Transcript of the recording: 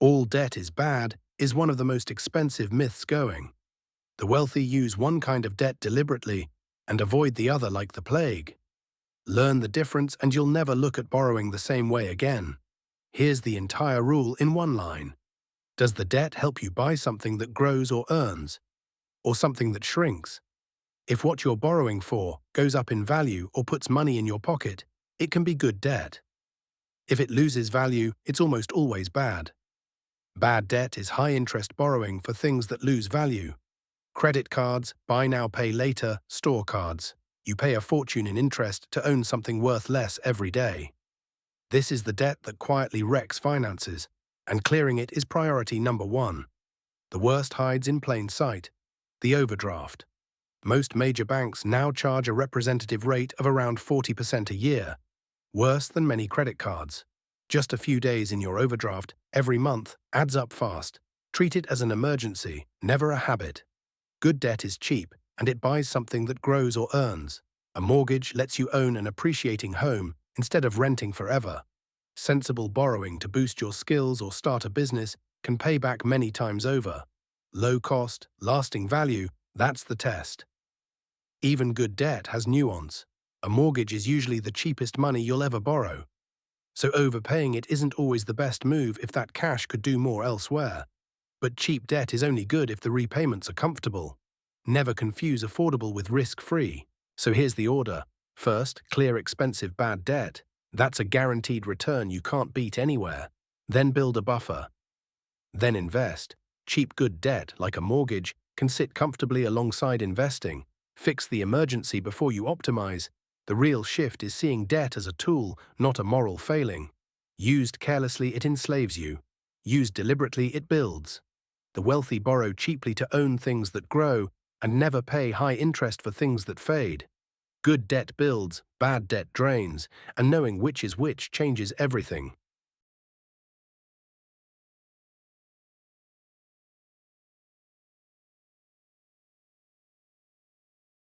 All debt is bad is one of the most expensive myths going. The wealthy use one kind of debt deliberately and avoid the other like the plague. Learn the difference and you'll never look at borrowing the same way again. Here's the entire rule in one line. Does the debt help you buy something that grows or earns, or something that shrinks? If what you're borrowing for goes up in value or puts money in your pocket, it can be good debt. If it loses value, it's almost always bad. Bad debt is high-interest borrowing for things that lose value. Credit cards, buy now, pay later, store cards. You pay a fortune in interest to own something worth less every day. This is the debt that quietly wrecks finances, and clearing it is priority number one. The worst hides in plain sight: the overdraft. Most major banks now charge a representative rate of around 40% a year, worse than many credit cards. Just a few days in your overdraft every month adds up fast. Treat it as an emergency, never a habit. Good debt is cheap, and it buys something that grows or earns. A mortgage lets you own an appreciating home instead of renting forever. Sensible borrowing to boost your skills or start a business can pay back many times over. Low cost, lasting value, that's the test. Even good debt has nuance. A mortgage is usually the cheapest money you'll ever borrow. So overpaying it isn't always the best move if that cash could do more elsewhere. But cheap debt is only good if the repayments are comfortable. Never confuse affordable with risk-free. So here's the order. First, clear expensive bad debt. That's a guaranteed return you can't beat anywhere. Then build a buffer. Then invest. Cheap good debt, like a mortgage, can sit comfortably alongside investing. Fix the emergency before you optimize. The real shift is seeing debt as a tool, not a moral failing. Used carelessly, it enslaves you. Used deliberately, it builds. The wealthy borrow cheaply to own things that grow and never pay high interest for things that fade. Good debt builds, bad debt drains, and knowing which is which changes everything.